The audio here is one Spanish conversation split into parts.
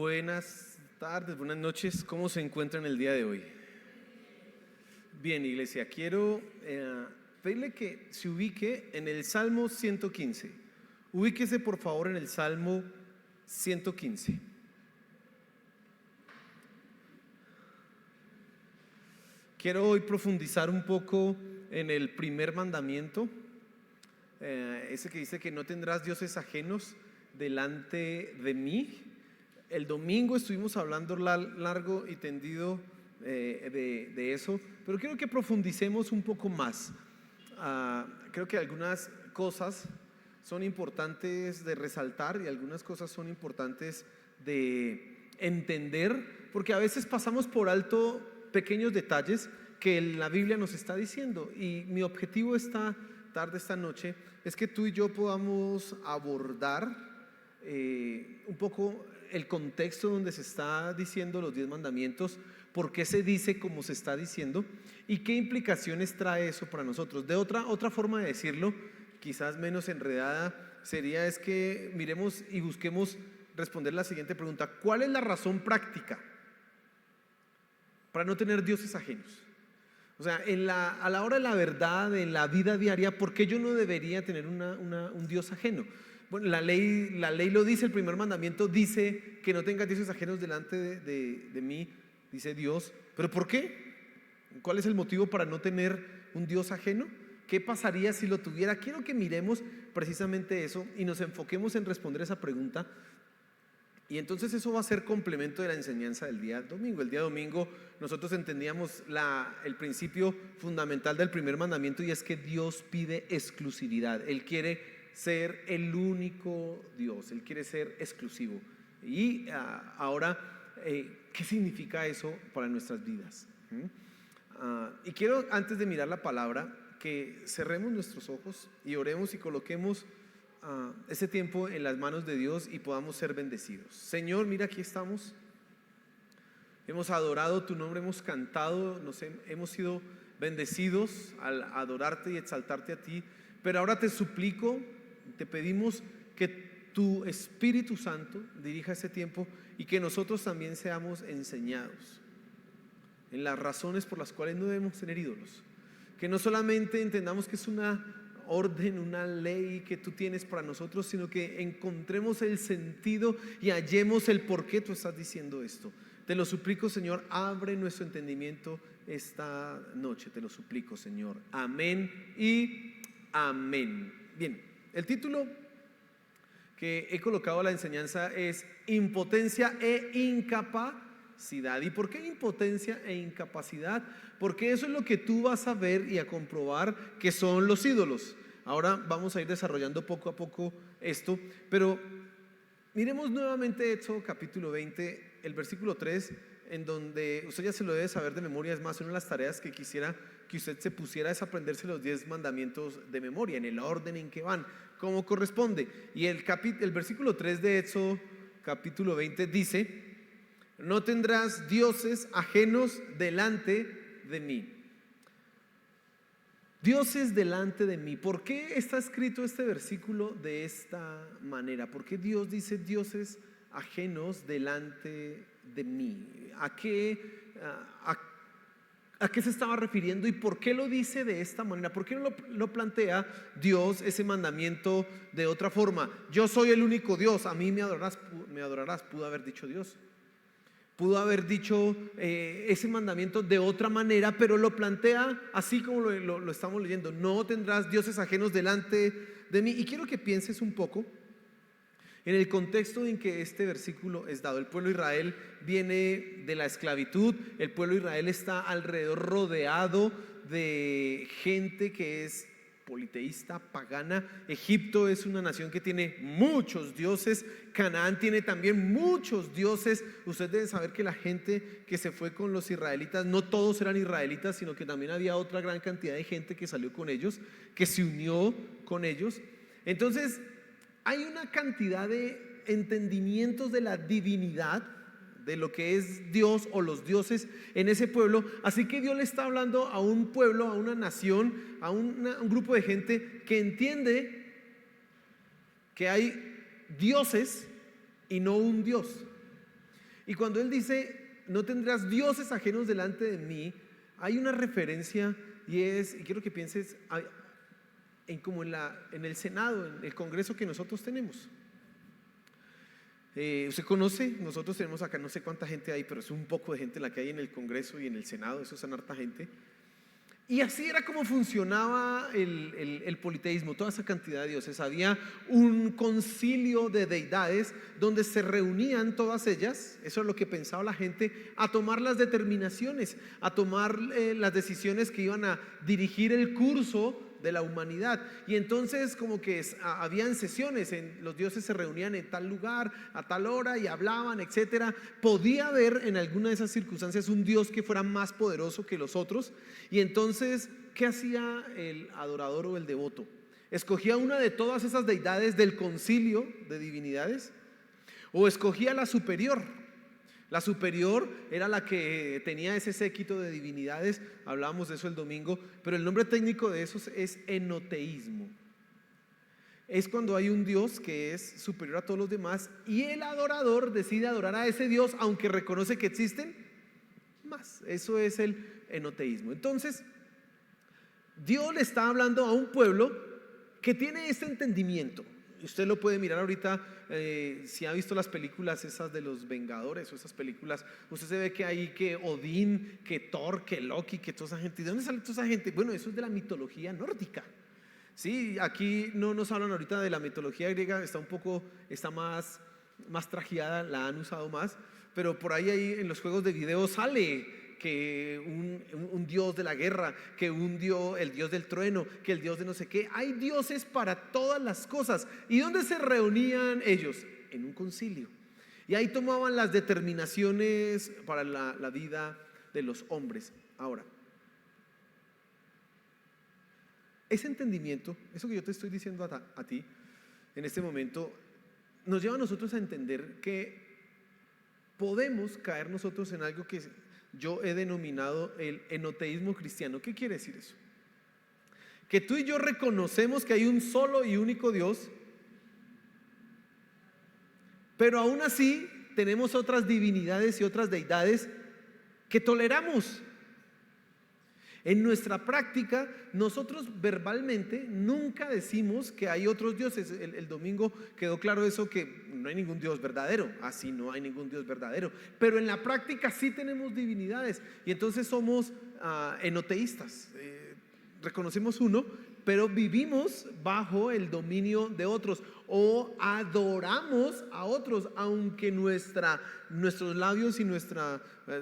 Buenas tardes, buenas noches. ¿Cómo se encuentran el día de hoy? Bien, iglesia, quiero pedirle que se ubique en el Salmo 115. Ubíquese por favor en el Salmo 115. Quiero hoy profundizar un poco en el primer mandamiento, ese que dice que no tendrás dioses ajenos delante de mí. El domingo estuvimos hablando largo y tendido de eso, pero quiero que profundicemos un poco más. Creo que algunas cosas son importantes de resaltar y algunas cosas son importantes de entender, porque a veces pasamos por alto pequeños detalles que la Biblia nos está diciendo. Y mi objetivo esta tarde, esta noche, es que tú y yo podamos abordar un poco el contexto donde se está diciendo los 10 mandamientos, por qué se dice como se está diciendo y qué implicaciones trae eso para nosotros. De otra forma de decirlo, quizás menos enredada, sería es que miremos y busquemos responder la siguiente pregunta: ¿cuál es la razón práctica para no tener dioses ajenos? O sea, a la hora de la verdad, en la vida diaria, ¿por qué yo no debería tener un Dios ajeno? Bueno, la ley lo dice, el primer mandamiento dice que no tengas dioses ajenos delante de mí, dice Dios. ¿Pero por qué? ¿Cuál es el motivo para no tener un Dios ajeno? ¿Qué pasaría si lo tuviera? Quiero que miremos precisamente eso y nos enfoquemos en responder esa pregunta. Y entonces eso va a ser complemento de la enseñanza del día domingo. El día domingo nosotros entendíamos el principio fundamental del primer mandamiento, y es que Dios pide exclusividad. Él quiere ser el único Dios, Él quiere ser exclusivo. Y ahora, ¿qué significa eso para nuestras vidas? Y quiero, antes de mirar la palabra, que cerremos nuestros ojos y oremos y coloquemos ese tiempo en las manos de Dios y podamos ser bendecidos. Señor, mira, aquí estamos, hemos adorado tu nombre, hemos cantado, hemos sido bendecidos al adorarte y exaltarte a ti, pero ahora te suplico, te pedimos que tu Espíritu Santo dirija ese tiempo y que nosotros también seamos enseñados en las razones por las cuales no debemos tener ídolos, que no solamente entendamos que es una orden, una ley que tú tienes para nosotros, sino que encontremos el sentido y hallemos el por qué tú estás diciendo esto. Te lo suplico, Señor, abre nuestro entendimiento esta noche, te lo suplico, Señor. Amén y amén. Bien, el título que he colocado a la enseñanza es impotencia e incapacidad. ¿Y por qué impotencia e incapacidad? Porque eso es lo que tú vas a ver y a comprobar que son los ídolos. Ahora vamos a ir desarrollando poco a poco esto, pero miremos nuevamente Éxodo capítulo 20, el versículo 3, en donde usted ya se lo debe saber de memoria. Es más, una de las tareas que quisiera que usted se pusiera es aprenderse los 10 mandamientos de memoria, en el orden en que van, como corresponde. Y el versículo 3 de Éxodo capítulo 20 dice: no tendrás dioses ajenos delante de mí. Dioses delante de mí. ¿Por qué está escrito este versículo de esta manera? ¿Por qué Dios dice dioses ajenos delante de mí? ¿A qué se estaba refiriendo y por qué lo dice de esta manera? ¿Por qué no lo plantea Dios ese mandamiento de otra forma? Yo soy el único Dios, a mí me adorarás, pudo haber dicho Dios. Pudo haber dicho ese mandamiento de otra manera, pero lo plantea así como lo estamos leyendo: no tendrás dioses ajenos delante de mí. Y quiero que pienses un poco en el contexto en que este versículo es dado. El pueblo de Israel viene de la esclavitud, el pueblo de Israel está alrededor rodeado de gente que es politeísta, pagana. Egipto es una nación que tiene muchos dioses, Canaán tiene también muchos dioses. Ustedes deben saber que la gente que se fue con los israelitas, no todos eran israelitas, sino que también había otra gran cantidad de gente que salió con ellos, que se unió con ellos. Entonces hay una cantidad de entendimientos de la divinidad, de lo que es Dios o los dioses en ese pueblo. Así que Dios le está hablando a un pueblo, a una nación, a un grupo de gente que entiende que hay dioses y no un Dios. Y cuando él dice, no tendrás dioses ajenos delante de mí, hay una referencia y quiero que pienses en como en el Senado, en el Congreso que nosotros tenemos. Usted conoce, nosotros tenemos acá no sé cuánta gente hay, pero es un poco de gente la que hay en el Congreso y en el Senado, eso es una harta gente. Y así era como funcionaba el politeísmo, toda esa cantidad de dioses. Había un concilio de deidades donde se reunían todas ellas, eso es lo que pensaba la gente, a tomar las determinaciones, a tomar las decisiones que iban a dirigir el curso de la humanidad. Y entonces como que habían sesiones, los dioses se reunían en tal lugar, a tal hora y hablaban, etcétera. Podía haber en alguna de esas circunstancias un dios que fuera más poderoso que los otros. Y entonces, ¿qué hacía el adorador o el devoto? Escogía una de todas esas deidades del concilio de divinidades o escogía la superior. La superior era la que tenía ese séquito de divinidades, hablábamos de eso el domingo, pero el nombre técnico de esos es enoteísmo. Es cuando hay un Dios que es superior a todos los demás y el adorador decide adorar a ese Dios aunque reconoce que existen más. Eso es el enoteísmo. Entonces, Dios le está hablando a un pueblo que tiene este entendimiento. Usted lo puede mirar ahorita, si ha visto las películas esas de los Vengadores o esas películas, usted se ve que hay que Odín, que Thor, que Loki, que toda esa gente. ¿De dónde sale toda esa gente? Bueno, eso es de la mitología nórdica. Sí, aquí no nos hablan ahorita de la mitología griega, está más trajeada, la han usado más, pero por ahí en los juegos de video sale que un dios de la guerra, que el dios del trueno, que el dios de no sé qué. Hay dioses para todas las cosas. ¿Y dónde se reunían ellos? En un concilio. Y ahí tomaban las determinaciones para la vida de los hombres. Ahora, ese entendimiento, eso que yo te estoy diciendo a ti en este momento, nos lleva a nosotros a entender que podemos caer nosotros en algo que yo he denominado el enoteísmo cristiano. ¿Qué quiere decir eso? Que tú y yo reconocemos que hay un solo y único Dios, pero aún así tenemos otras divinidades y otras deidades que toleramos. En nuestra práctica, nosotros verbalmente nunca decimos que hay otros dioses. El domingo quedó claro eso, que no hay ningún Dios verdadero. Así no hay ningún Dios verdadero. Pero en la práctica sí tenemos divinidades. Y entonces somos enoteístas. Reconocemos uno, pero vivimos bajo el dominio de otros. O adoramos a otros, aunque nuestros labios y nuestras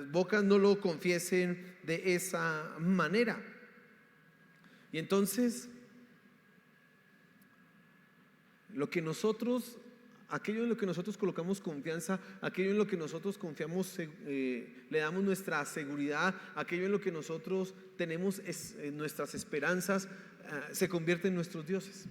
bocas no lo confiesen de esa manera. Y entonces, aquello en lo que nosotros colocamos confianza, aquello en lo que nosotros confiamos, le damos nuestra seguridad, aquello en lo que nosotros tenemos nuestras esperanzas, se convierte en nuestros dioses.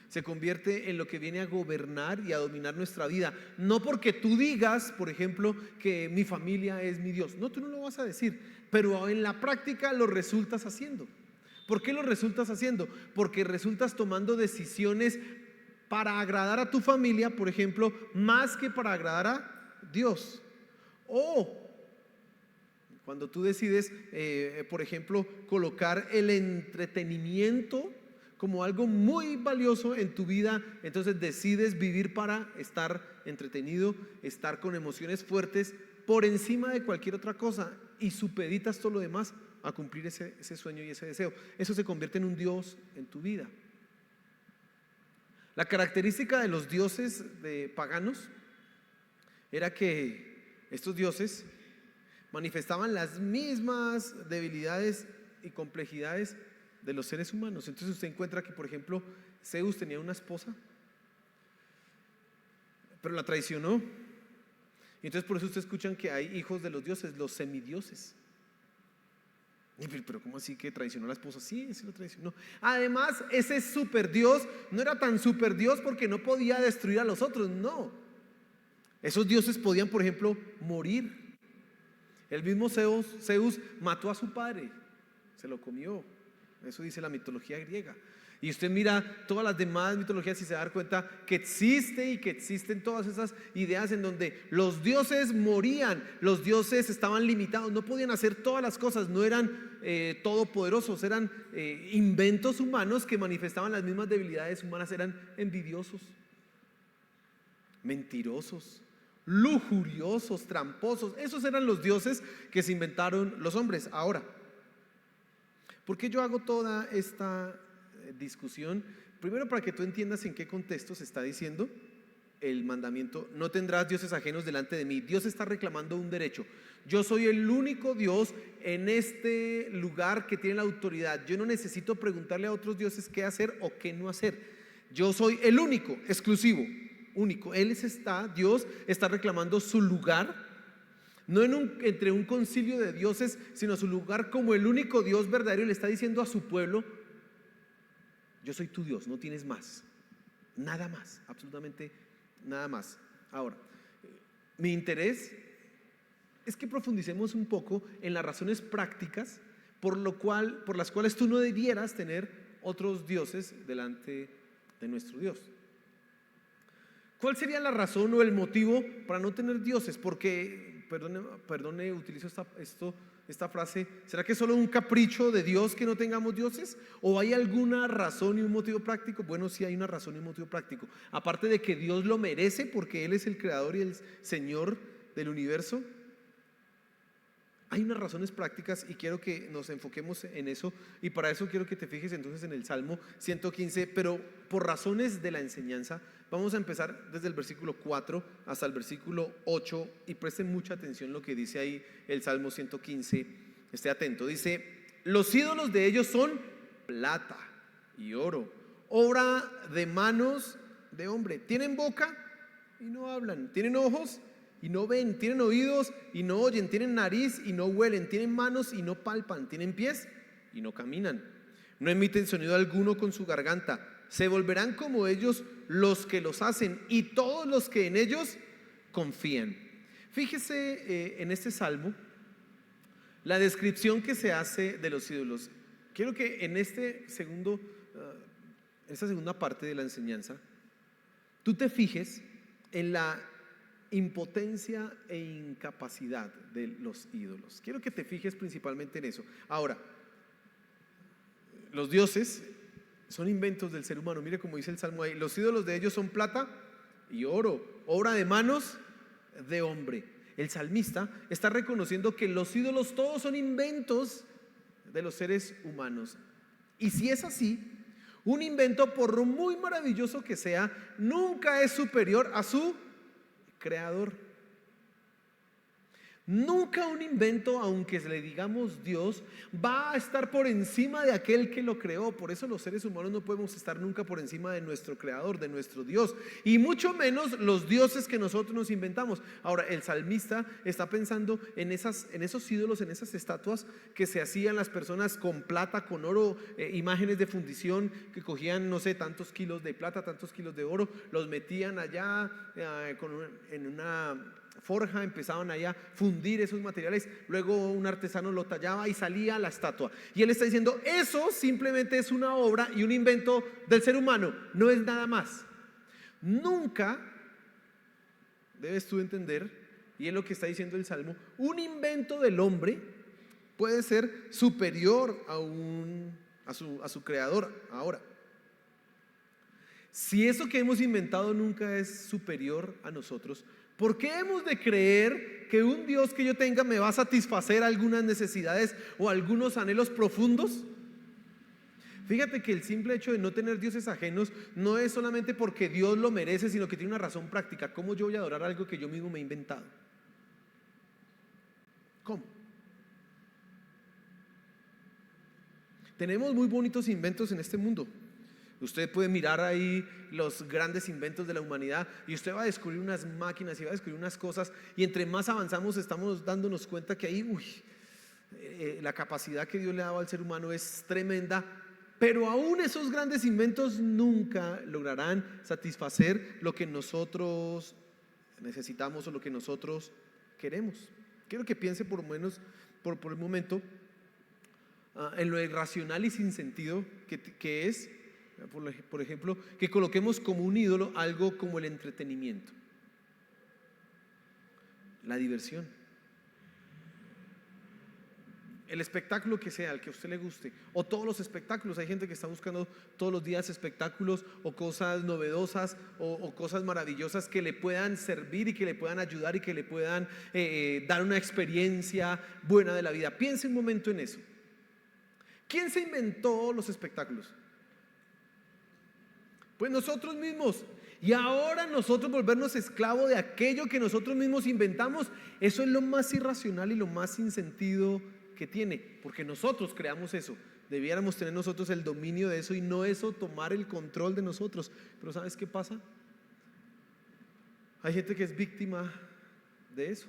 Se convierte en lo que viene a gobernar y a dominar nuestra vida. No porque tú digas, por ejemplo, que mi familia es mi Dios. No, tú no lo vas a decir, pero en la práctica lo resultas haciendo. ¿Por qué lo resultas haciendo? Porque resultas tomando decisiones para agradar a tu familia, por ejemplo, más que para agradar a Dios. O cuando tú decides, por ejemplo, colocar el entretenimiento como algo muy valioso en tu vida, entonces decides vivir para estar entretenido, estar con emociones fuertes por encima de cualquier otra cosa y supeditas todo lo demás a cumplir ese sueño y ese deseo. Eso se convierte en un Dios en tu vida. La característica de los dioses paganos era que estos dioses manifestaban las mismas debilidades y complejidades de los seres humanos. Entonces usted encuentra que, por ejemplo, Zeus tenía una esposa, pero la traicionó. Y entonces por eso ustedes escuchan que hay hijos de los dioses, los semidioses. Pero ¿cómo así que traicionó a la esposa? Sí, sí lo traicionó. Además, ese superdios no era tan superdios porque no podía destruir a los otros, no. Esos dioses podían, por ejemplo, morir. El mismo Zeus mató a su padre, se lo comió. Eso dice la mitología griega. Y usted mira todas las demás mitologías y se da cuenta que existe y que existen todas esas ideas en donde los dioses morían, los dioses estaban limitados, no podían hacer todas las cosas, no eran todopoderosos, eran inventos humanos que manifestaban las mismas debilidades humanas, eran envidiosos, mentirosos, lujuriosos, tramposos. Esos eran los dioses que se inventaron los hombres. Ahora, ¿por qué yo hago toda esta discusión? Primero, para que tú entiendas en qué contexto se está diciendo el mandamiento: no tendrás dioses ajenos delante de mí. Dios está reclamando un derecho. Yo soy el único Dios en este lugar que tiene la autoridad. Yo no necesito preguntarle a otros dioses qué hacer o qué no hacer. Yo soy el único, exclusivo, único. Dios está reclamando su lugar, no entre un concilio de dioses, sino su lugar como el único Dios verdadero. Y le está diciendo a su pueblo: yo soy tu Dios, no tienes más, nada más, absolutamente nada más. Ahora, mi interés es que profundicemos un poco en las razones prácticas por las cuales tú no debieras tener otros dioses delante de nuestro Dios. ¿Cuál sería la razón o el motivo para no tener dioses? Porque, perdone, utilizo esta frase: ¿será que es solo un capricho de Dios que no tengamos dioses? ¿O hay alguna razón y un motivo práctico? Bueno, sí hay una razón y un motivo práctico. Aparte de que Dios lo merece porque Él es el creador y el Señor del universo, hay unas razones prácticas y quiero que nos enfoquemos en eso. Y para eso quiero que te fijes entonces en el Salmo 115, pero por razones de la enseñanza. Vamos a empezar desde el versículo 4 hasta el versículo 8 y presten mucha atención lo que dice ahí el Salmo 115. Esté atento. Dice: los ídolos de ellos son plata y oro, obra de manos de hombre. Tienen boca y no hablan, tienen ojos y no ven, tienen oídos y no oyen, tienen nariz y no huelen, tienen manos y no palpan, tienen pies y no caminan, no emiten sonido alguno con su garganta. Se volverán como ellos los que los hacen y todos los que en ellos confían. Fíjese en este salmo la descripción que se hace de los ídolos. Quiero que en esta segunda parte de la enseñanza tú te fijes en la impotencia e incapacidad de los ídolos. Quiero que te fijes principalmente en eso. Ahora, los dioses son inventos del ser humano. Mire cómo dice el Salmo ahí: los ídolos de ellos son plata y oro, obra de manos de hombre. El salmista está reconociendo que los ídolos todos son inventos de los seres humanos. Y si es así, un invento, por muy maravilloso que sea, nunca es superior a su creador. Nunca un invento, aunque le digamos Dios, va a estar por encima de aquel que lo creó. Por eso los seres humanos no podemos estar nunca por encima de nuestro creador, de nuestro Dios, y mucho menos los dioses que nosotros nos inventamos. Ahora, el salmista está pensando en esos ídolos, en esas estatuas que se hacían las personas con plata, con oro, imágenes de fundición que cogían, no sé, tantos kilos de plata, tantos kilos de oro, los metían allá en una forja, empezaban allá a fundir esos materiales, luego un artesano lo tallaba y salía la estatua. Y él está diciendo: eso simplemente es una obra y un invento del ser humano, no es nada más. Nunca debes tú entender, y es lo que está diciendo el Salmo, un invento del hombre puede ser superior a su creador. Ahora, si eso que hemos inventado nunca es superior a nosotros, ¿por qué hemos de creer que un Dios que yo tenga me va a satisfacer algunas necesidades o algunos anhelos profundos? Fíjate que el simple hecho de no tener dioses ajenos no es solamente porque Dios lo merece, sino que tiene una razón práctica. ¿Cómo yo voy a adorar algo que yo mismo me he inventado? ¿Cómo? Tenemos muy bonitos inventos en este mundo. Usted puede mirar ahí los grandes inventos de la humanidad y usted va a descubrir unas máquinas y va a descubrir unas cosas, y entre más avanzamos estamos dándonos cuenta que ahí la capacidad que Dios le ha dado al ser humano es tremenda, pero aún esos grandes inventos nunca lograrán satisfacer lo que nosotros necesitamos o lo que nosotros queremos. Quiero que piense por lo menos por el momento en lo irracional y sin sentido que es Por ejemplo, que coloquemos como un ídolo algo como el entretenimiento, la diversión, el espectáculo que sea, el que a usted le guste, o todos los espectáculos. Hay gente que está buscando todos los días espectáculos o cosas novedosas o cosas maravillosas que le puedan servir y que le puedan ayudar y que le puedan dar una experiencia buena de la vida. Piense un momento en eso. ¿Quién se inventó los espectáculos? Pues nosotros mismos. Y ahora nosotros volvernos esclavos de aquello que nosotros mismos inventamos, eso es lo más irracional y lo más sin sentido que tiene, porque nosotros creamos eso. Debiéramos tener nosotros el dominio de eso y no eso tomar el control de nosotros. Pero ¿sabes qué pasa? Hay gente que es víctima de eso.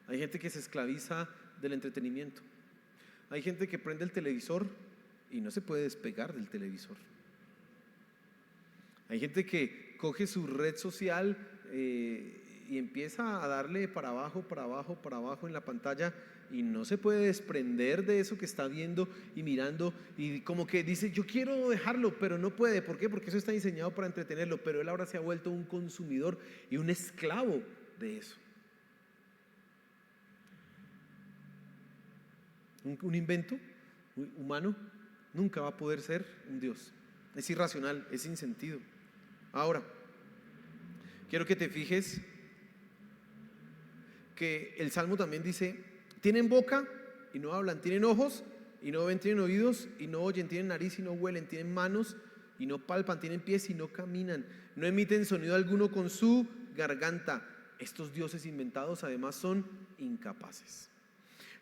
Hay gente que se esclaviza del entretenimiento. Hay gente que prende el televisor y no se puede despegar del televisor. Hay gente que coge su red social y empieza a darle para abajo en la pantalla y no se puede desprender de eso que está viendo y mirando, y como que dice: yo quiero dejarlo, pero no puede. ¿Por qué? Porque eso está diseñado para entretenerlo, pero él ahora se ha vuelto un consumidor y un esclavo de eso. Un invento humano nunca va a poder ser un Dios. Es irracional, es sin sentido. Ahora, quiero que te fijes que el Salmo también dice: tienen boca y no hablan, tienen ojos y no ven, tienen oídos y no oyen, tienen nariz y no huelen, tienen manos y no palpan, tienen pies y no caminan, no emiten sonido alguno con su garganta. Estos dioses inventados además son incapaces.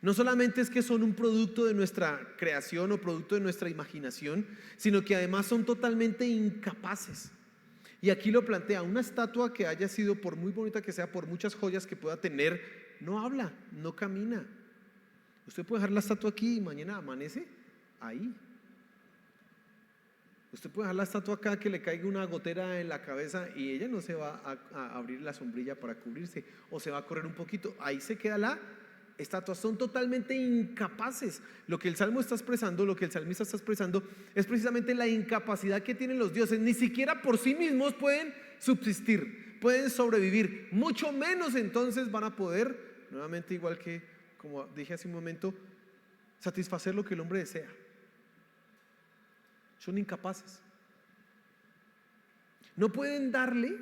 No solamente es que son un producto de nuestra creación o producto de nuestra imaginación, sino que además son totalmente incapaces. Y aquí lo plantea: una estatua que haya sido, por muy bonita que sea, por muchas joyas que pueda tener, no habla, no camina. Usted puede dejar la estatua aquí y mañana amanece ahí. Usted puede dejar la estatua acá, que le caiga una gotera en la cabeza y ella no se va a abrir la sombrilla para cubrirse, o se va a correr un poquito, ahí se queda la estatua. Son totalmente incapaces. Lo que el Salmo está expresando, lo que el salmista está expresando, es precisamente la incapacidad que tienen los dioses. Ni siquiera por sí mismos pueden subsistir, pueden sobrevivir, mucho menos entonces van a poder, nuevamente, igual que como dije hace un momento, satisfacer lo que el hombre desea. Son incapaces. No pueden darle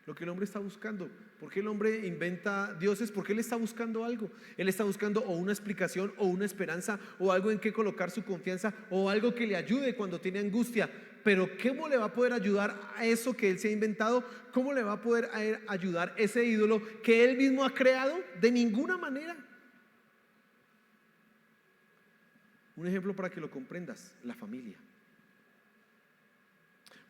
lo que el hombre está buscando. ¿Por qué el hombre inventa dioses? Porque él está buscando algo. Él está buscando o una explicación o una esperanza o algo en que colocar su confianza o algo que le ayude cuando tiene angustia. Pero ¿cómo le va a poder ayudar a eso que él se ha inventado? ¿Cómo le va a poder ayudar ese ídolo que él mismo ha creado? De ninguna manera. Un ejemplo para que lo comprendas: la familia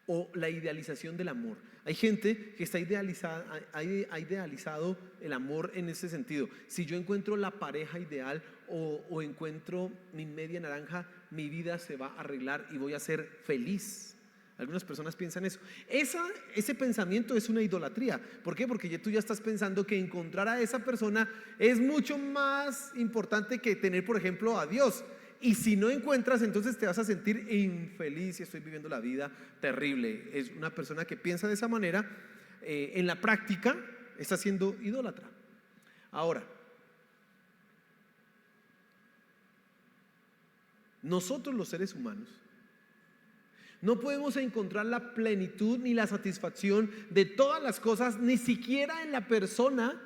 o la idealización del amor. Hay gente que está ha idealizado el amor en ese sentido. Si yo encuentro la pareja ideal o encuentro mi media naranja, mi vida se va a arreglar y voy a ser feliz. Algunas personas piensan eso. Ese pensamiento es una idolatría. ¿Por qué? Porque tú ya estás pensando que encontrar a esa persona es mucho más importante que tener, por ejemplo, a Dios. Y si no encuentras, entonces te vas a sentir infeliz y estoy viviendo la vida terrible. Es una persona que piensa de esa manera, en la práctica está siendo idólatra. Ahora, nosotros los seres humanos no podemos encontrar la plenitud ni la satisfacción de todas las cosas, ni siquiera en la persona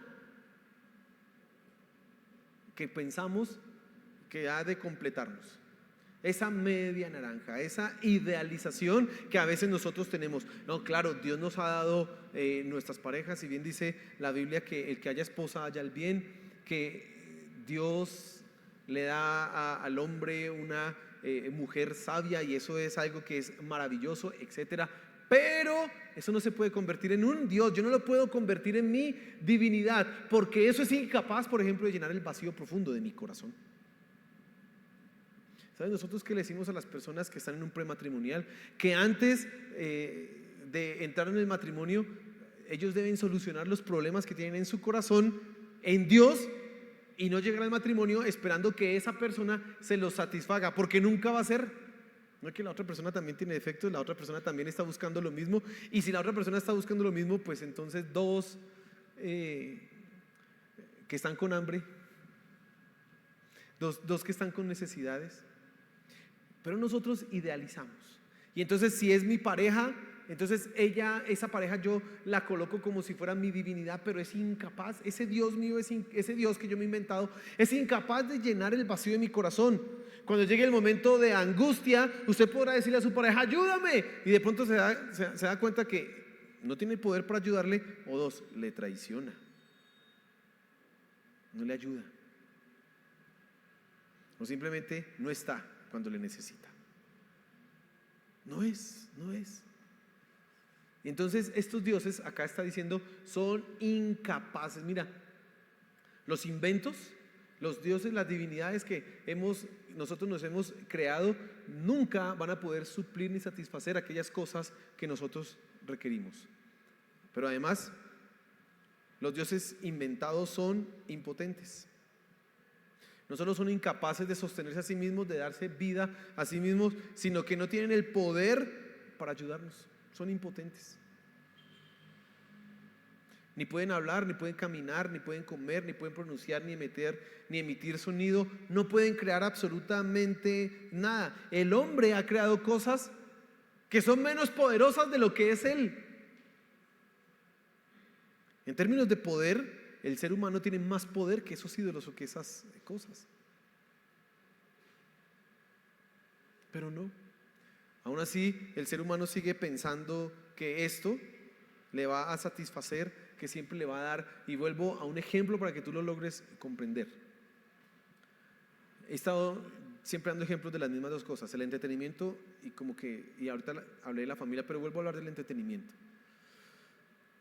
que pensamos que ha de completarnos. Esa media naranja, esa idealización que a veces nosotros tenemos. No, claro, Dios nos ha dado nuestras parejas, y bien dice la Biblia que el que haya esposa haya el bien, que Dios le da al hombre una mujer sabia, y eso es algo que es maravilloso, etcétera. Pero eso no se puede convertir en un Dios. Yo no lo puedo convertir en mi divinidad, porque eso es incapaz, por ejemplo, de llenar el vacío profundo de mi corazón. ¿Sabes? Nosotros que le decimos a las personas que están en un prematrimonial que antes de entrar en el matrimonio, ellos deben solucionar los problemas que tienen en su corazón en Dios, y no llegar al matrimonio esperando que esa persona se los satisfaga, porque nunca va a ser. No es que la otra persona también tiene defectos, la otra persona también está buscando lo mismo. Y si la otra persona está buscando lo mismo, pues entonces dos que están con hambre, dos que están con necesidades. Pero nosotros idealizamos. Y entonces si es mi pareja, entonces esa pareja yo la coloco como si fuera mi divinidad, pero es incapaz. Ese Dios mío, ese Dios que yo me he inventado, es incapaz de llenar el vacío de mi corazón. Cuando llegue el momento de angustia, usted podrá decirle a su pareja, ayúdame. Y de pronto se da cuenta que no tiene poder para ayudarle, o dos, le traiciona. No le ayuda. O simplemente no está cuando le necesita. No es. Y entonces estos dioses, acá está diciendo, son incapaces. Mira, los inventos, los dioses, las divinidades que nosotros nos hemos creado, nunca van a poder suplir ni satisfacer aquellas cosas que nosotros requerimos. Pero además, los dioses inventados son impotentes. No solo son incapaces de sostenerse a sí mismos, de darse vida a sí mismos, sino que no tienen el poder para ayudarnos. Son impotentes. Ni pueden hablar, ni pueden caminar, ni pueden comer, ni pueden pronunciar, ni emitir sonido. No pueden crear absolutamente nada. El hombre ha creado cosas que son menos poderosas de lo que es él. En términos de poder, el ser humano tiene más poder que esos ídolos o que esas cosas. Pero no. Aún así, el ser humano sigue pensando que esto le va a satisfacer, que siempre le va a dar. Y vuelvo a un ejemplo para que tú lo logres comprender. He estado siempre dando ejemplos de las mismas dos cosas, el entretenimiento y ahorita hablé de la familia, pero vuelvo a hablar del entretenimiento.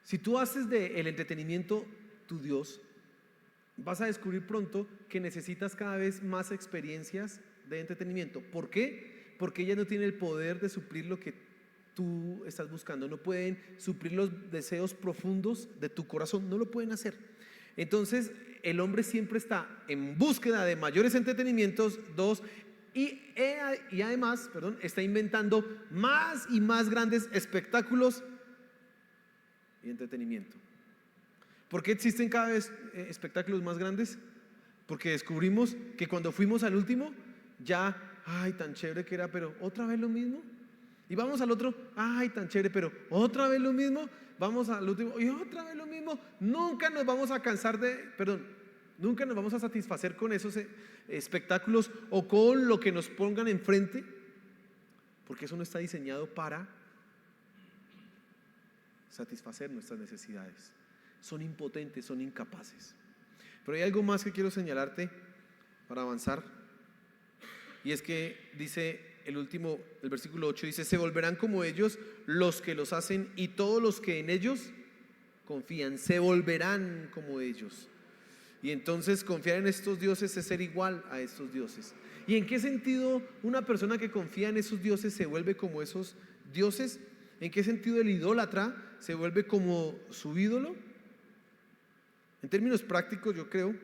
Si tú haces del entretenimiento tu Dios, vas a descubrir pronto que necesitas cada vez más experiencias de entretenimiento. ¿Por qué? Porque ellas no tienen el poder de suplir lo que tú estás buscando. No pueden suplir los deseos profundos de tu corazón, no lo pueden hacer. Entonces el hombre siempre está en búsqueda de mayores entretenimientos, y además, está inventando más y más grandes espectáculos y entretenimiento. ¿Por qué existen cada vez espectáculos más grandes? Porque descubrimos que cuando fuimos al último, ya, ay, tan chévere que era, pero otra vez lo mismo. Y vamos al otro, ay, tan chévere, pero otra vez lo mismo. Vamos al último y otra vez lo mismo. Nunca nos vamos a cansar nunca nos vamos a satisfacer con esos espectáculos o con lo que nos pongan enfrente, porque eso no está diseñado para satisfacer nuestras necesidades. Son impotentes, son incapaces. Pero hay algo más que quiero señalarte para avanzar, y es que dice el versículo 8 dice: se volverán como ellos los que los hacen, y todos los que en ellos confían se volverán como ellos. Y entonces confiar en estos dioses es ser igual a estos dioses. ¿Y en qué sentido una persona que confía en esos dioses se vuelve como esos dioses? ¿En qué sentido el idólatra se vuelve como su ídolo? En términos prácticos, yo creo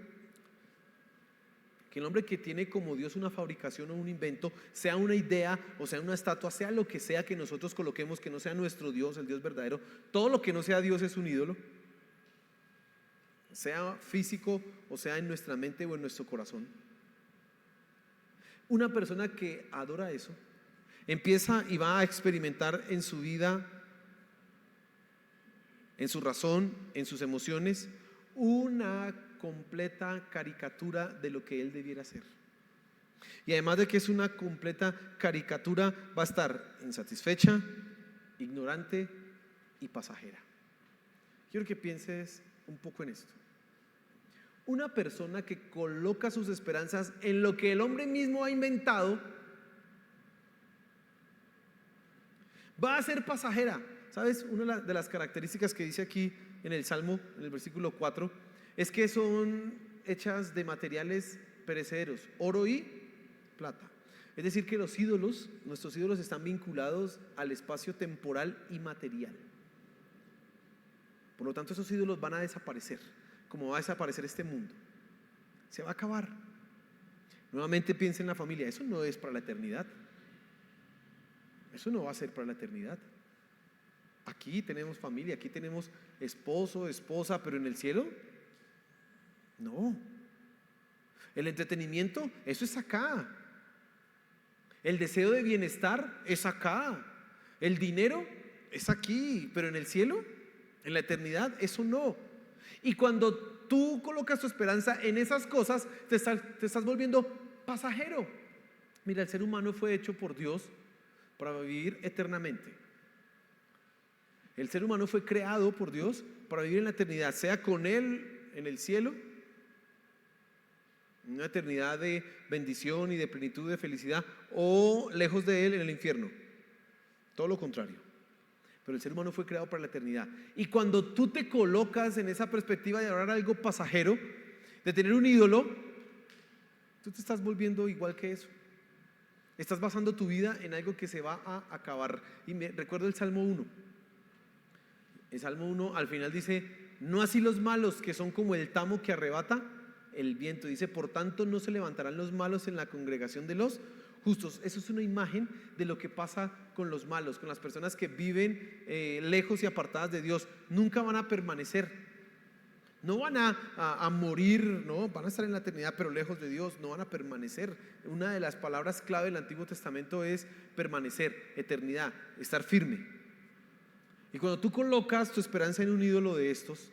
que el hombre que tiene como Dios una fabricación o un invento, sea una idea o sea una estatua, sea lo que sea que nosotros coloquemos, que no sea nuestro Dios, el Dios verdadero, todo lo que no sea Dios es un ídolo, sea físico o sea en nuestra mente o en nuestro corazón. Una persona que adora eso empieza y va a experimentar en su vida, en su razón, en sus emociones, una completa caricatura de lo que él debiera ser. Y además de que es una completa caricatura, va a estar insatisfecha, ignorante y pasajera. Quiero que pienses un poco en esto. Una persona que coloca sus esperanzas en lo que el hombre mismo ha inventado va a ser pasajera. ¿Sabes? Una de las características que dice aquí en el Salmo, en el versículo 4, es que son hechas de materiales perecederos, oro y plata. Es decir, que nuestros ídolos están vinculados al espacio temporal y material. Por lo tanto, esos ídolos van a desaparecer, como va a desaparecer este mundo. Se va a acabar. Nuevamente piensa en la familia, eso no es para la eternidad. Eso no va a ser para la eternidad. Aquí tenemos familia, aquí tenemos esposo, esposa, pero en el cielo, no. El entretenimiento, eso es acá. El deseo de bienestar es acá. El dinero es aquí, pero en el cielo, en la eternidad, eso no. Y cuando tú colocas tu esperanza en esas cosas, te estás volviendo pasajero. Mira, el ser humano fue hecho por Dios para vivir eternamente. El ser humano fue creado por Dios para vivir en la eternidad, sea con Él en el cielo, una eternidad de bendición y de plenitud, de felicidad, o lejos de Él en el infierno. Todo lo contrario. Pero el ser humano fue creado para la eternidad. Y cuando tú te colocas en esa perspectiva de adorar algo pasajero, de tener un ídolo, tú te estás volviendo igual que eso. Estás basando tu vida en algo que se va a acabar. Y me recuerdo el Salmo 1. El Salmo 1 al final dice: no así los malos, que son como el tamo que arrebata el viento. Dice: por tanto no se levantarán los malos en la congregación de los justos. Eso es una imagen de lo que pasa con los malos, con las personas que viven lejos y apartadas de Dios. Nunca van a permanecer. No van a morir, no, van a estar en la eternidad, pero lejos de Dios, no van a permanecer. Una de las palabras clave del Antiguo Testamento es permanecer, eternidad, estar firme. Y cuando tú colocas tu esperanza en un ídolo de estos,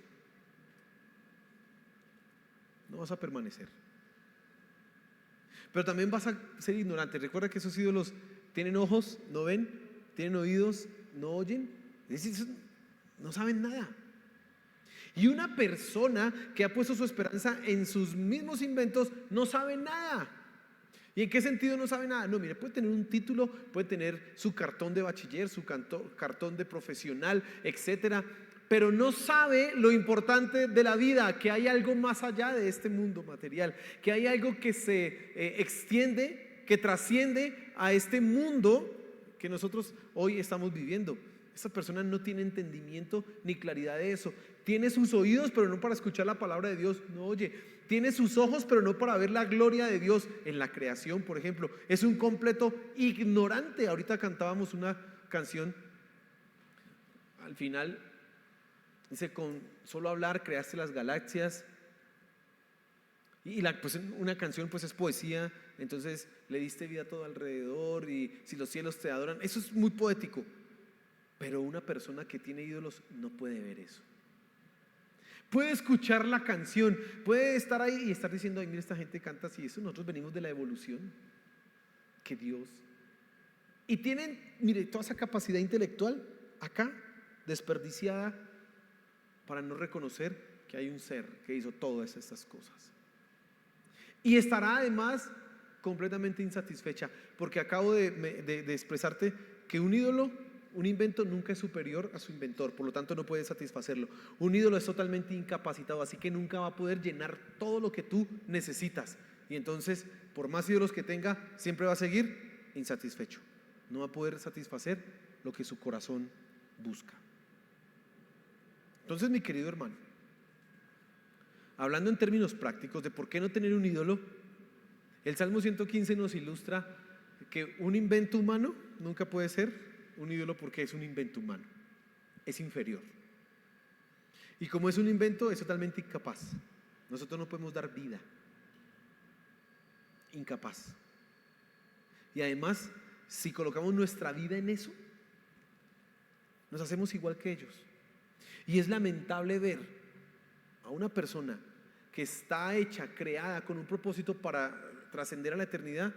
no vas a permanecer. Pero también vas a ser ignorante. Recuerda que esos ídolos tienen ojos, no ven, tienen oídos, no oyen, es decir, no saben nada. Y una persona que ha puesto su esperanza en sus mismos inventos no sabe nada. ¿Y en qué sentido no sabe nada? No, mire, puede tener un título, puede tener su cartón de bachiller, su cartón de profesional, etcétera, pero no sabe lo importante de la vida, que hay algo más allá de este mundo material, que hay algo que se extiende, que trasciende a este mundo que nosotros hoy estamos viviendo. Esta persona no tiene entendimiento ni claridad de eso. Tiene sus oídos, pero no para escuchar la palabra de Dios, no oye. Tiene sus ojos, pero no para ver la gloria de Dios en la creación, por ejemplo. Es un completo ignorante. Ahorita cantábamos una canción, al final dice: con solo hablar creaste las galaxias. Y pues una canción pues es poesía, entonces le diste vida a todo alrededor, y si los cielos te adoran, eso es muy poético. Pero una persona que tiene ídolos no puede ver eso. Puede escuchar la canción, puede estar ahí y estar diciendo: ay, mira, esta gente canta así. Eso, nosotros venimos de la evolución, que Dios. Y tienen, mire, toda esa capacidad intelectual acá, desperdiciada, para no reconocer que hay un ser que hizo todas estas cosas. Y estará además completamente insatisfecha, porque acabo de expresarte que un ídolo, un invento, nunca es superior a su inventor, por lo tanto no puede satisfacerlo. Un ídolo es totalmente incapacitado, así que nunca va a poder llenar todo lo que tú necesitas. Y entonces, por más ídolos que tenga, siempre va a seguir insatisfecho. No va a poder satisfacer lo que su corazón busca. Entonces, mi querido hermano, hablando en términos prácticos de por qué no tener un ídolo, el Salmo 115 nos ilustra que un invento humano nunca puede ser un ídolo, porque es un invento humano, es inferior. Y como es un invento, es totalmente incapaz. Nosotros no podemos dar vida, incapaz. Y además, si colocamos nuestra vida en eso, nos hacemos igual que ellos. Y es lamentable ver a una persona que está hecha, creada con un propósito para trascender a la eternidad,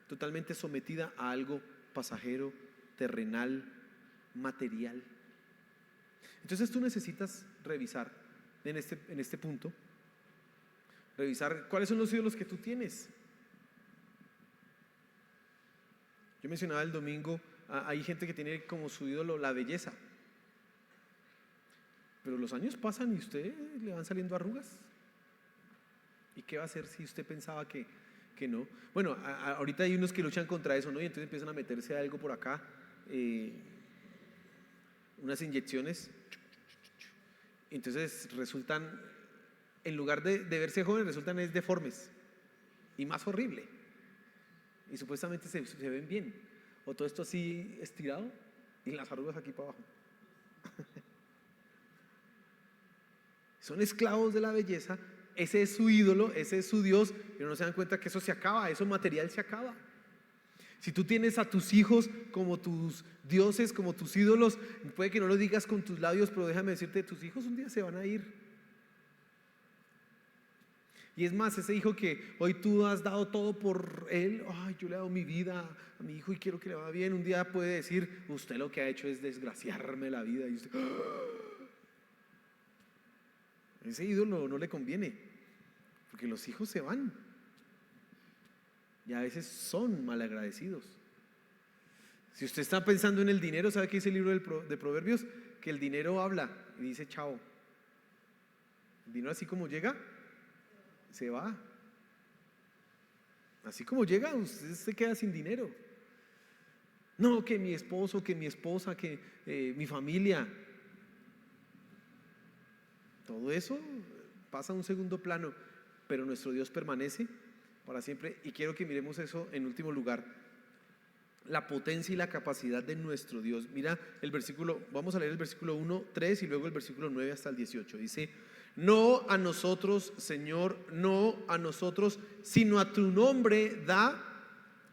totalmente sometida a algo pasajero, terrenal, material. Entonces tú necesitas revisar en este punto, revisar cuáles son los ídolos que tú tienes. Yo mencionaba el domingo, hay gente que tiene como su ídolo la belleza, pero los años pasan y a usted le van saliendo arrugas. ¿Y qué va a hacer si usted pensaba que no? Bueno, ahorita hay unos que luchan contra eso, ¿no? Y entonces empiezan a meterse algo por acá, unas inyecciones, entonces resultan, en lugar de verse jóvenes, resultan es deformes y más horrible, y supuestamente se ven bien. o todo esto así estirado y las arrugas aquí para abajo. Son esclavos de la belleza, ese es su ídolo, ese es su Dios, pero no se dan cuenta que eso se acaba, eso material se acaba. Si tú tienes a tus hijos como tus dioses, como tus ídolos, puede que no lo digas con tus labios, pero déjame decirte, tus hijos un día se van a ir. Y es más, ese hijo que hoy tú has dado todo por él, ay, yo le he dado mi vida a mi hijo y quiero que le vaya bien, un día puede decir, usted lo que ha hecho es desgraciarme la vida. Y usted, ese ídolo no le conviene, porque los hijos se van y a veces son malagradecidos. Si usted está pensando en el dinero, ¿sabe qué dice el libro de Proverbios? Que el dinero habla y dice chao. El dinero así como llega, se va. Así como llega, usted se queda sin dinero. No, que mi esposo, que mi esposa, que mi familia. Todo eso pasa a un segundo plano, pero nuestro Dios permanece para siempre. Y quiero que miremos eso en último lugar, la potencia y la capacidad de nuestro Dios. Mira el versículo, vamos a leer el versículo 1, 3 y luego el versículo 9 hasta el 18. Dice: no a nosotros, Señor, no a nosotros, sino a tu nombre da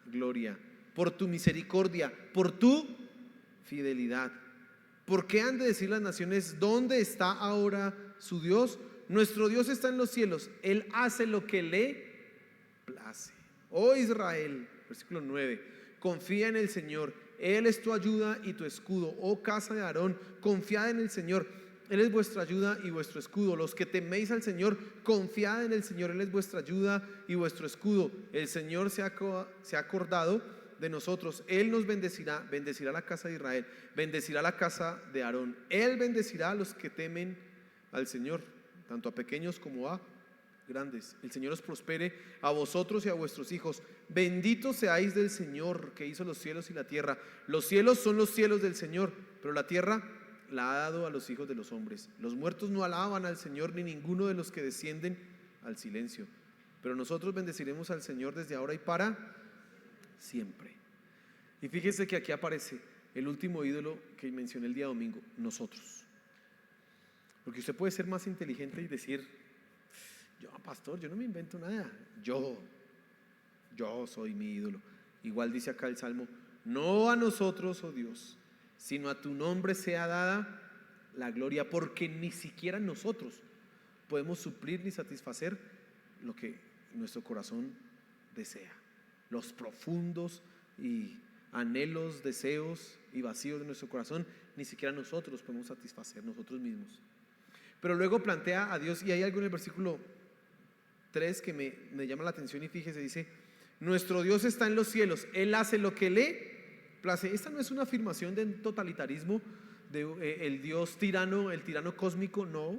gloria, por tu misericordia, por tu fidelidad. ¿Por qué han de decir las naciones, dónde está ahora su Dios? Nuestro Dios está en los cielos, Él hace lo que le place. Oh Israel, versículo 9, confía en el Señor, Él es tu ayuda y tu escudo. Oh casa de Aarón, confiad en el Señor, Él es vuestra ayuda y vuestro escudo. Los que teméis al Señor, confiad en el Señor, Él es vuestra ayuda y vuestro escudo. El Señor se ha acordado de nosotros, Él nos bendecirá, bendecirá la casa de Israel, bendecirá la casa de Aarón. Él bendecirá a los que temen al Señor, tanto a pequeños como a grandes. El Señor os prospere a vosotros y a vuestros hijos. Benditos seáis del Señor, que hizo los cielos y la tierra. Los cielos son los cielos del Señor, pero la tierra la ha dado a los hijos de los hombres. Los muertos no alaban al Señor, ni ninguno de los que descienden al silencio. Pero nosotros bendeciremos al Señor desde ahora y para siempre. Y fíjese que aquí aparece el último ídolo que mencioné el día domingo: nosotros. Porque usted puede ser más inteligente y decir: yo, pastor, yo no me invento nada, yo soy mi ídolo. Igual dice acá el Salmo: no a nosotros, oh Dios, sino a tu nombre sea dada la gloria, porque ni siquiera nosotros podemos suplir ni satisfacer lo que nuestro corazón desea. Los profundos y anhelos, deseos y vacíos de nuestro corazón, ni siquiera nosotros podemos satisfacer nosotros mismos. Pero luego plantea a Dios, y hay algo en el versículo 3 que me llama la atención, y fíjese, dice: nuestro Dios está en los cielos, Él hace lo que le place. Esta no es una afirmación de totalitarismo, de el Dios tirano, el tirano cósmico, no.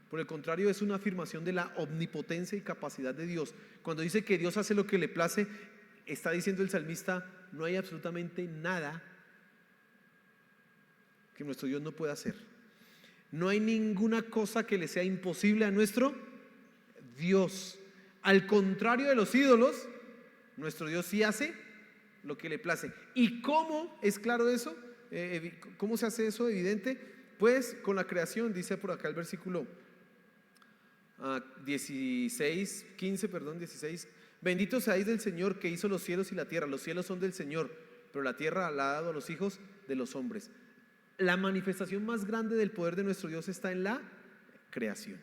Por el contrario, es una afirmación de la omnipotencia y capacidad de Dios. Cuando dice que Dios hace lo que le place, está diciendo el salmista: no hay absolutamente nada que nuestro Dios no pueda hacer. No hay ninguna cosa que le sea imposible a nuestro Dios. Al contrario de los ídolos, nuestro Dios sí hace lo que le place. ¿Y cómo es claro eso? ¿Cómo se hace eso evidente? Pues con la creación. Dice por acá el versículo 16: bendito seáis del Señor, que hizo los cielos y la tierra. Los cielos son del Señor, pero la tierra la ha dado a los hijos de los hombres. La manifestación más grande del poder de nuestro Dios está en la creación.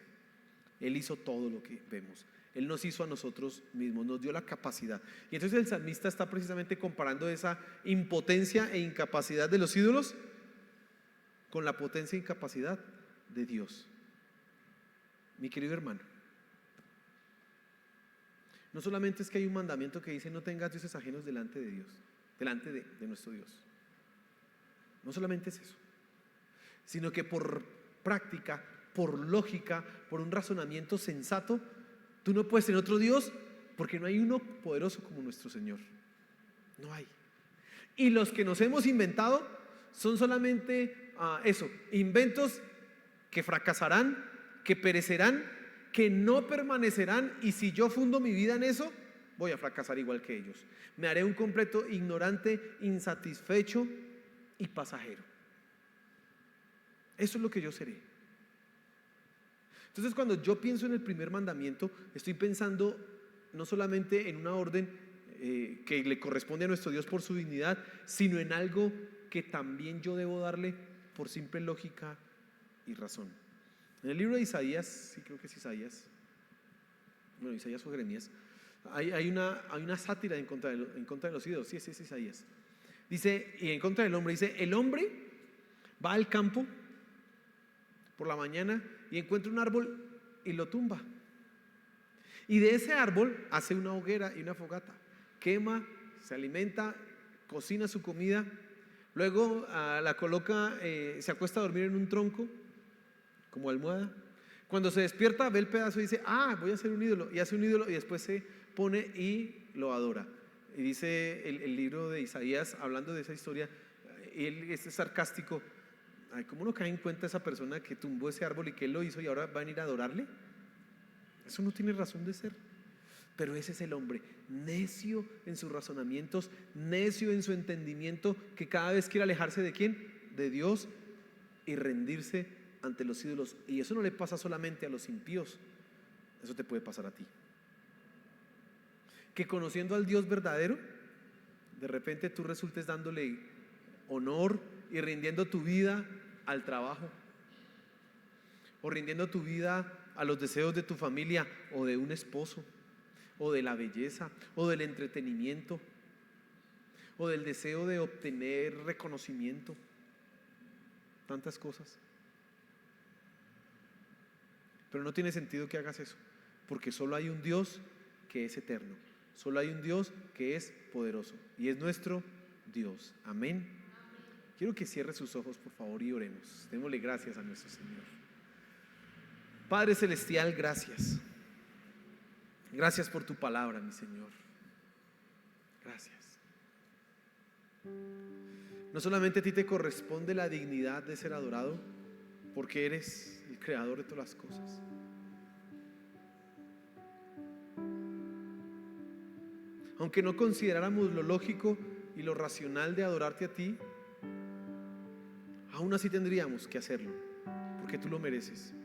Él hizo todo lo que vemos. Él nos hizo a nosotros mismos, nos dio la capacidad. Y entonces el salmista está precisamente comparando esa impotencia e incapacidad de los ídolos con la potencia e incapacidad de Dios. Mi querido hermano, no solamente es que hay un mandamiento que dice: no tengas dioses ajenos delante de Dios, delante de nuestro Dios. No solamente es eso, sino que por práctica, por lógica, por un razonamiento sensato, tú no puedes tener otro Dios, porque no hay uno poderoso como nuestro Señor. No hay. Y los que nos hemos inventado son solamente inventos que fracasarán, que perecerán, que no permanecerán. Y si yo fundo mi vida en eso, voy a fracasar igual que ellos. Me haré un completo ignorante, insatisfecho y pasajero. Eso es lo que yo seré. Entonces, cuando yo pienso en el primer mandamiento, estoy pensando no solamente en una orden que le corresponde a nuestro Dios por su dignidad, sino en algo que también yo debo darle por simple lógica y razón. En el libro de Isaías, sí creo que es Isaías, bueno, Isaías o Jeremías, hay una sátira en contra de los ídolos. Sí, es Isaías. Dice, y en contra del hombre, dice: el hombre va al campo por la mañana y encuentra un árbol y lo tumba. Y de ese árbol hace una hoguera y una fogata. Quema, se alimenta, cocina su comida. Luego la coloca, se acuesta a dormir en un tronco como almohada. Cuando se despierta ve el pedazo y dice: voy a hacer un ídolo. Y hace un ídolo y después se pone y lo adora. Y dice el libro de Isaías, hablando de esa historia, él es sarcástico: ¿cómo no cae en cuenta esa persona que tumbó ese árbol y que él lo hizo y ahora van a ir a adorarle? Eso no tiene razón de ser. Pero ese es el hombre, necio en sus razonamientos, necio en su entendimiento, que cada vez quiere alejarse ¿de quién? De Dios, y rendirse ante los ídolos. Y eso no le pasa solamente a los impíos, eso te puede pasar a ti. Que conociendo al Dios verdadero, de repente tú resultes dándole honor y rindiendo tu vida al trabajo, o rindiendo tu vida a los deseos de tu familia, o de un esposo, o de la belleza, o del entretenimiento, o del deseo de obtener reconocimiento. Tantas cosas. Pero no tiene sentido que hagas eso, porque solo hay un Dios que es eterno, solo hay un Dios que es poderoso, y es nuestro Dios. Amén. Quiero que cierre sus ojos, por favor, y oremos. Démosle gracias a nuestro Señor. Padre Celestial, gracias. Gracias por tu palabra, mi Señor. Gracias. No solamente a ti te corresponde la dignidad de ser adorado, porque eres el creador de todas las cosas. Aunque no consideráramos lo lógico y lo racional de adorarte a ti, aún así tendríamos que hacerlo, porque tú lo mereces.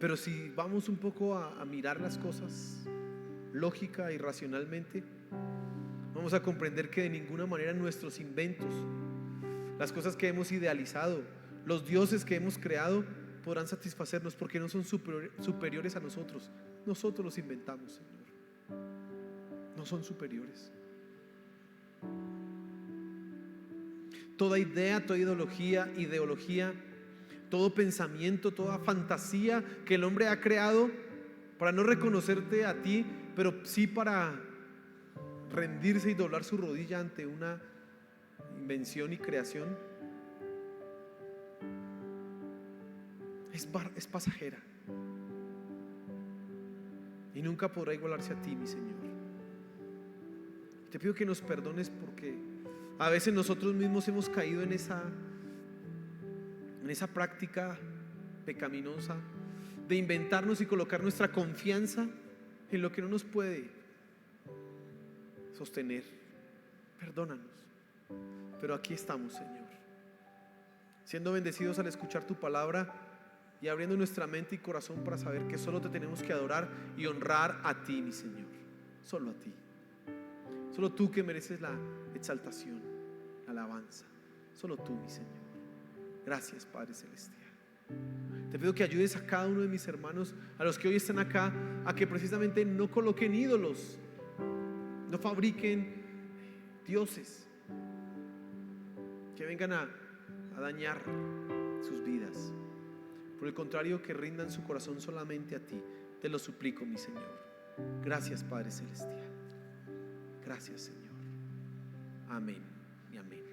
Pero si vamos un poco a mirar las cosas lógica y racionalmente, vamos a comprender que de ninguna manera nuestros inventos, las cosas que hemos idealizado, los dioses que hemos creado podrán satisfacernos, porque no son superiores a nosotros. Nosotros los inventamos, Señor. No son superiores. Toda idea, toda ideología, todo pensamiento, toda fantasía que el hombre ha creado para no reconocerte a ti, pero sí para rendirse y doblar su rodilla ante una invención y creación, es pasajera y nunca podrá igualarse a ti, mi Señor. Te pido que nos perdones, porque a veces nosotros mismos hemos caído en esa práctica pecaminosa de inventarnos y colocar nuestra confianza en lo que no nos puede sostener. Perdónanos, pero aquí estamos, Señor, siendo bendecidos al escuchar tu palabra y abriendo nuestra mente y corazón para saber que solo te tenemos que adorar y honrar a ti, mi Señor. Solo a ti, solo tú, que mereces la exaltación, la alabanza. Solo tú, mi Señor. Gracias, Padre Celestial. Te pido que ayudes a cada uno de mis hermanos, a los que hoy están acá, a que precisamente no coloquen ídolos, no fabriquen dioses que vengan a dañar sus vidas. Por el contrario, que rindan su corazón solamente a ti. Te lo suplico, mi Señor. Gracias, Padre Celestial. Gracias, Señor. Amén y amén.